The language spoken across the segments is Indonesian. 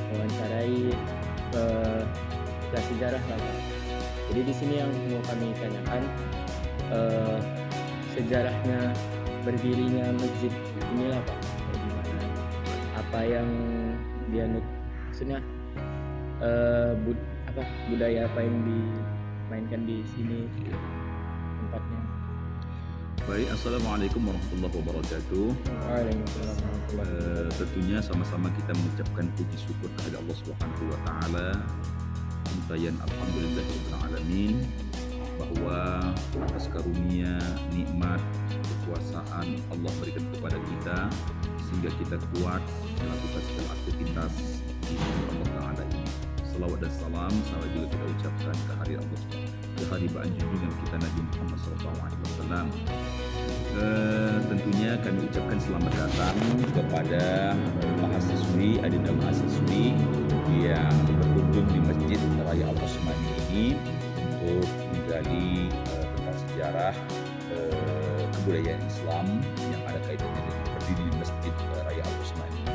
mewawancarai eh, kisah sejarah lah Pak. Jadi di sini yang mau kami tanyakan eh, sejarahnya berdirinya masjid inilah Pak. Kayak gimana? Apa yang dianut maksudnya budaya apa yang dimainkan di sini tempatnya. Baik, Assalamualaikum warahmatullahi wabarakatuh. Waalaikumsalam warahmatullahi wabarakatuh. Tentunya sama-sama kita mengucapkan puji syukur kepada Allah Subhanahu wa taala. Untayan alhamdulillahirabbil alamin bahwa atas karunia, nikmat, kekuasaan Allah berikan kepada kita sehingga kita kuat melakukan segala aktivitas di Allah taala ini. Salawat dan salam sama juga kita ucapkan ke hari Allah, ke hari junjungan kita Nabi Muhammad SAW. Tentunya kami ucapkan selamat datang kepada mahasiswi, adinda mahasiswi yang berkunjung di Masjid Raya Al-Osmani ini untuk menggali tentang sejarah kebudayaan Islam yang ada kaitannya dengan berdiri Masjid Raya Al-Osmani.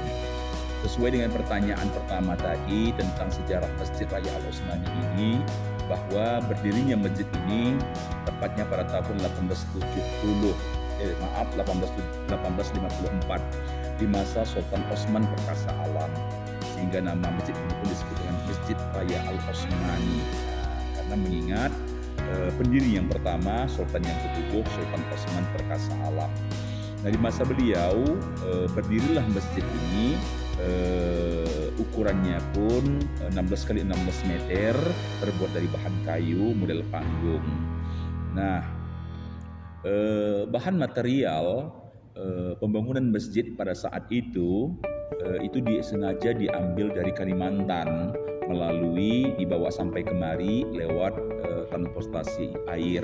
Sesuai dengan pertanyaan pertama tadi tentang sejarah Masjid Raya Al-Osmani ini, bahwa berdirinya masjid ini tepatnya pada tahun 1854 di masa Sultan Osman Perkasa Alam, sehingga nama masjid ini pun disebut dengan Masjid Raya Al-Osmani karena mengingat pendiri yang pertama, Sultan yang ketujuh, Sultan Osman Perkasa Alam. Nah, di masa beliau berdirilah masjid ini. Ukurannya pun 16 kali 16 meter, terbuat dari bahan kayu model panggung. Nah, bahan material pembangunan masjid pada saat itu sengaja diambil dari Kalimantan, melalui dibawa sampai kemari lewat transportasi air.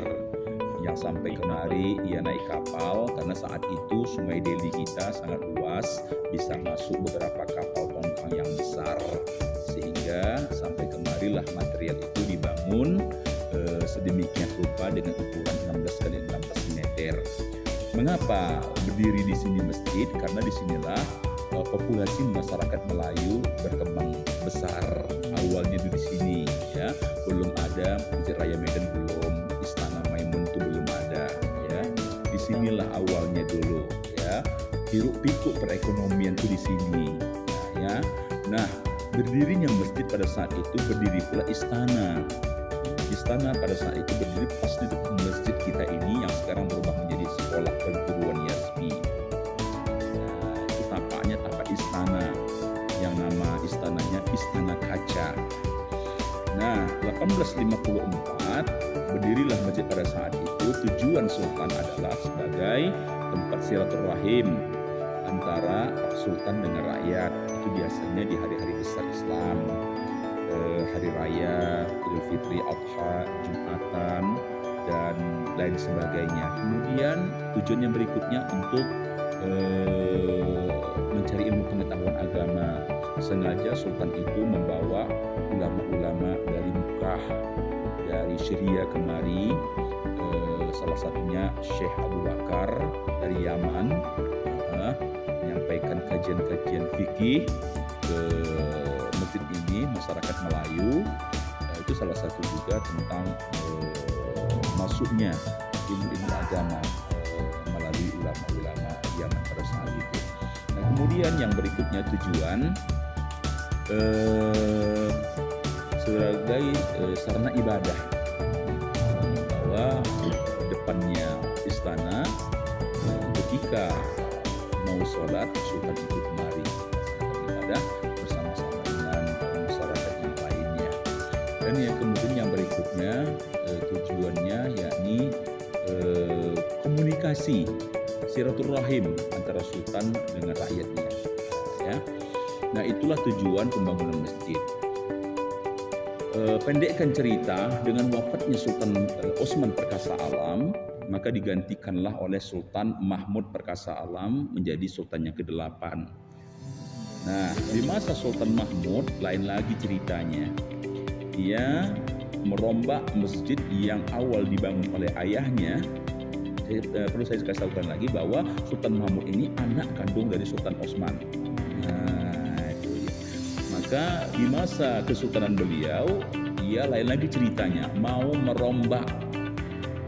Yang sampai kemari ia naik kapal, karena saat itu Sungai Deli kita sangat luas, bisa masuk beberapa kapal tongkang yang besar, sehingga sampai kemarilah material itu dibangun sedemikian rupa dengan ukuran 16 kali 16 meter. Mengapa berdiri di sini masjid? Karena disinilah populasi masyarakat Melayu berkembang besar. Awalnya di sini, ya, belum ada Masjid Raya Medan, belum Istana Maimun itu belum ada, ya. Disinilah awalnya dulu, ya. Hiruk pikuk perekonomian itu di sini, ya. Nah, berdirinya masjid pada saat itu berdiri pula istana. Istana pada saat itu berdiri pas di depan masjid kita ini yang sekarang berubah menjadi sekolah perguruan Yasmi. Nah, itu tampaknya tapak istana yang nama istananya Istana Kaca. Nah, 1854 berdirilah masjid pada saat itu. Tujuan Sultan adalah sebagai tempat silaturahim antara Sultan dengan rakyat. Itu biasanya di hari-hari besar Islam, hari raya, Idul Fitri, Adha, Jumatan, dan lain sebagainya. Kemudian tujuan yang berikutnya untuk mencari ilmu pengetahuan agama. Sengaja Sultan itu membawa ulama-ulama dari Mekah, dari Syria kemari, salah satunya Syekh Abu Bakar dari Yaman, menyampaikan kajian-kajian fikih ke masjid ini, masyarakat Melayu. Itu salah satu juga tentang masuknya ilmu-ilmu agama melalui ulama-ulama Yaman pada saat itu. Nah, kemudian yang berikutnya tujuan sebagai sarana ibadah, bahwa depannya istana ketika mau sholat Sultan itu kemari ibadah bersama-sama dengan masyarakat yang lainnya. Dan yang kemudian yang berikutnya tujuannya yakni komunikasi silaturahim antara Sultan dengan rakyatnya, ya. Nah, itulah tujuan pembangunan masjid. Pendekkan cerita, dengan wafatnya Sultan Osman Perkasa Alam, maka digantikanlah oleh Sultan Mahmud Perkasa Alam menjadi Sultan yang ke-8. Nah, di masa Sultan Mahmud lain lagi ceritanya. Dia merombak masjid yang awal dibangun oleh ayahnya. Perlu saya kasih tahukan lagi bahwa Sultan Mahmud ini anak kandung dari Sultan Osman. Nah, itu dia. maka di masa kesultanan beliau, ia lain lagi ceritanya, mau merombak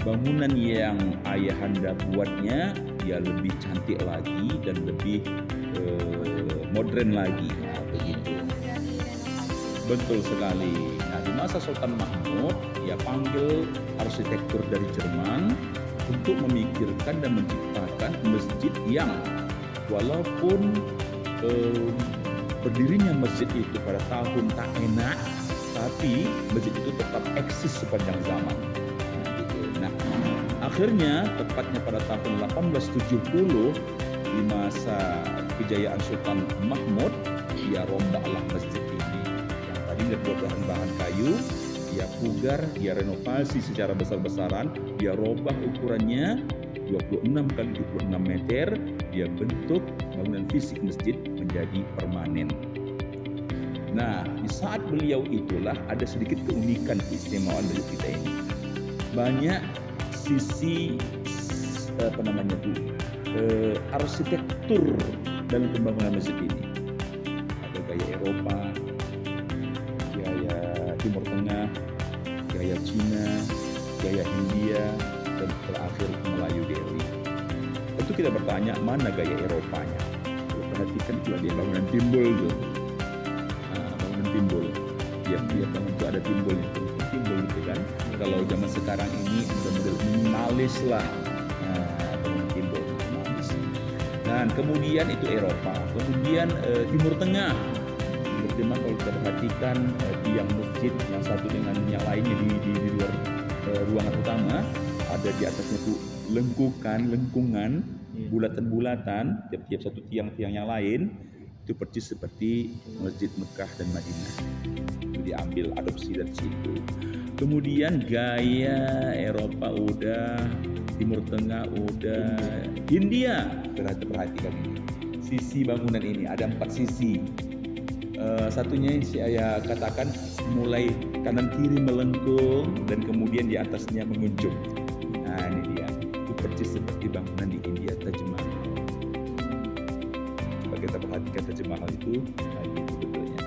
bangunan yang ayahanda buatnya, ya lebih cantik lagi dan lebih modern lagi. Nah, begitu. Betul sekali. Nah, di masa Sultan Mahmud, ia panggil arsitektur dari Jerman untuk memikirkan dan menciptakan masjid yang walaupun berdirinya masjid itu pada tahun tak enak, tapi masjid itu tetap eksis sepanjang zaman. Nah, akhirnya tepatnya pada tahun 1870 di masa kejayaan Sultan Mahmud, ia rombaklah masjid ini. Yang tadinya buat bahan kayu, dia pugar, dia renovasi secara besar-besaran, dia robah ukurannya 26 kali 26 meter, dia bentuk bangunan fisik masjid menjadi permanen. Nah, di saat beliau itulah ada sedikit keunikan keistimewaan masjid kita ini. Banyak sisi arsitektur dalam pembangunan masjid ini. Ada gaya Eropa, gaya Timur Tengah, gaya Cina, gaya Hindia, dan terakhir Melayu Delhi. Tentu kita bertanya, mana gaya Eropanya? Kalau perhatikan itu ada bangunan timbul tuh. Bangunan timbul. Dia bangun itu ada timbulnya, timbul gitu kan. Kalau zaman sekarang ini model minimalis lah. Bangunan timbul minimalis. Dan kemudian itu Eropa. Kemudian Timur Tengah. Timur Tengah kalau kita perhatikan tiang masjid yang satu dengan yang lainnya di luar ruangan utama, ada di atasnya itu lengkungan, bulatan-bulatan, tiap-tiap satu tiang-tiang yang lain, itu persis seperti Masjid Mekah dan Madinah. Itu diambil adopsi dari situ. Kemudian gaya Eropa udah, Timur Tengah udah, India, perhatikan ini. Sisi bangunan ini ada 4 sisi. Satunya yang saya katakan mulai kanan kiri melengkung dan kemudian di atasnya menguncup. Nah, ini dia. Itu persis seperti bangunan di India, Taj Mahal. Coba kita perhatikan Taj Mahal itu, nah itu betulnya.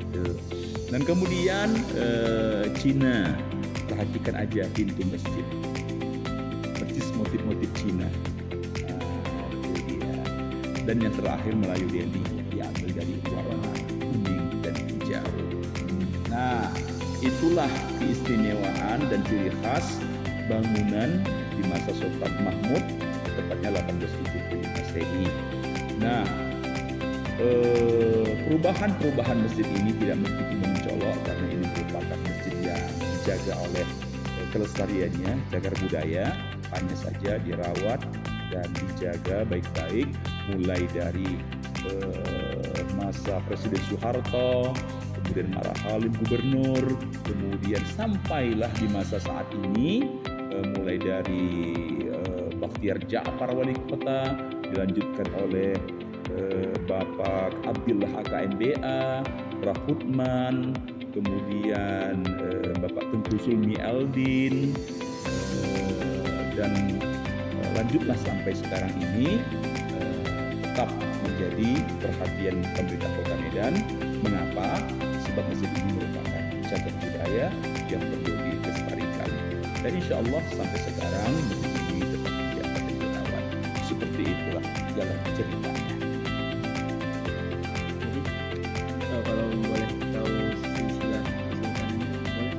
Itu. Dan kemudian Cina, perhatikan aja pintu masjid. Persis motif-motif Cina. Itu dia. Dan yang terakhir Melayu Delhi, diambil dari warna kuning dan hijau. Nah, itulah keistimewaan dan ciri khas bangunan di masa Sultan Mahmud, tepatnya 1870 Masehi. Nah, perubahan masjid ini tidak begitu mencolok karena ini merupakan masjid yang dijaga oleh kelestariannya, cagar budaya, hanya saja dirawat dan dijaga baik-baik mulai dari masa Presiden Soeharto, kemudian Mara Halim gubernur, kemudian sampailah di masa saat ini mulai dari Bakhtiar Ja'far wali kota, dilanjutkan oleh Bapak Abdillah HKMBA, Rahutman, kemudian Bapak Tengku Sulmi Eldin, dan lanjutlah sampai sekarang ini tetap menjadi perhatian pemerintah Kota Medan. Mengapa? Sebab masjid ini merupakan cagar budaya yang perlu dilestarikan. Dan insya Allah sampai sekarang masjid ini tetap dijaga dan dirawat. Seperti itulah jalan ceritanya. Jadi kalau boleh tahu silsilah kesultanannya,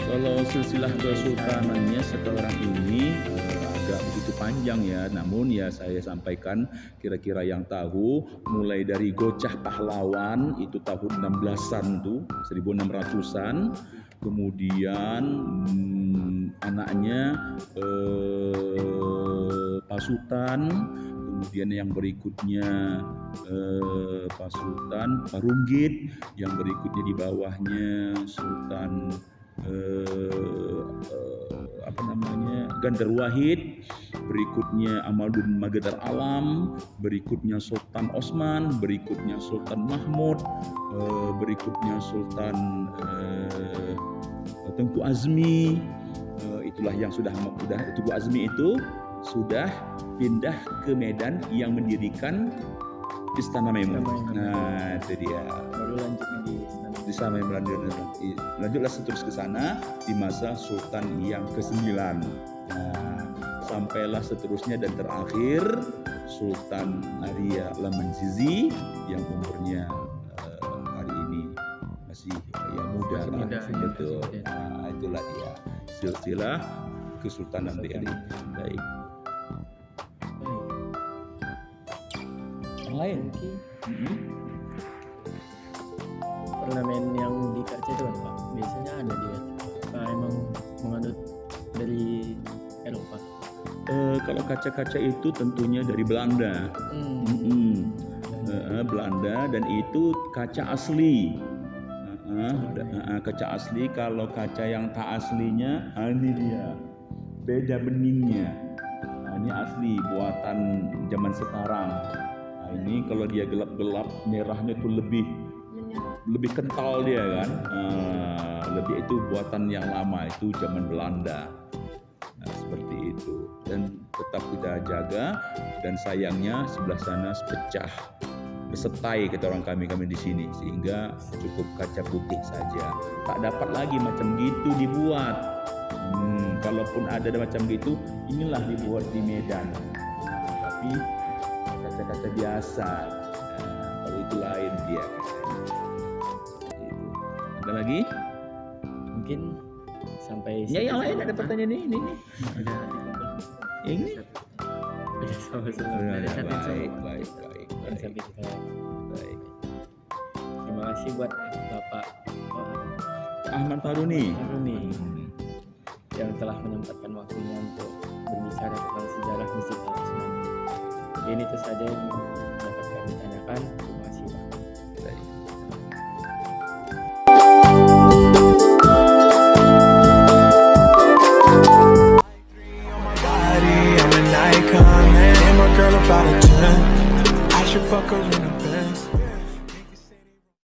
Kalau silsilah kesultanannya sekarang ini agak begitu panjang ya, namun ya saya sampaikan kira-kira yang tahu mulai dari Gocah Pahlawan itu tahun 16-an tuh, 1600-an, kemudian anaknya Pasutan, kemudian yang berikutnya Pasutan Parunggit, yang berikutnya di bawahnya Sultan Gandar Wahid, berikutnya Amaluddin Magedar Alam, berikutnya Sultan Osman, berikutnya Sultan Mahmud, berikutnya Sultan Tengku Azmi. Itulah yang sudah Tengku Azmi itu sudah pindah ke Medan yang mendirikan Istana Maimun. Maimun. Nah, itu dia. Baru lanjutnya di sana. Di sana yang lanjutlah terus ke sana di masa Sultan yang ke-9. Nah, sampailah seterusnya dan terakhir Sultan Arya Lamanzizi yang umurnya hari ini masih ya muda Masih lah, muda, betul. ya. Nah, itulah dia silsilah Kesultanan Delhi. Baik. Yang lain? Mungkin Mm-mm. ornamen yang di kaca itu kan Pak, biasanya ada dia. Apa emang menganut dari Eropa? Kalau kaca-kaca itu tentunya dari Belanda. Mm-mm. Belanda dan itu kaca asli. Kaca asli. Kalau kaca yang tak aslinya, ini dia beda beningnya. Ini asli buatan zaman sekarang. Ini kalau dia gelap-gelap merahnya tuh lebih kental dia kan. Lebih itu buatan yang lama, itu zaman Belanda. Nah, seperti itu, dan tetap kita jaga, dan sayangnya sebelah sana pecah, bersetai kata orang kami di sini, sehingga cukup kaca putih saja, tak dapat lagi macam gitu dibuat. Kalaupun ada macam gitu, inilah dibuat di Medan, tapi kaca-kaca biasa. Kalau itu lain dia. Ada lagi? Mungkin sampai Ya, yang lain ada Hah? pertanyaan ini. Ada Ini? udah sama-sama. Ada satu yang sama. Baik. Yang sampai kita. Baik. Terima kasih buat Bapak Ahmad Faruni. Haruni yang telah menyempatkan waktunya untuk berbicara tentang sejarah Masjid Al-Asman. Jadi ini itu saja yang dapat kami tanyakan. Terima kasih Pak. Baik. I'm an icon, man. I'm a girl about a 10. I should fuck her in a Benz.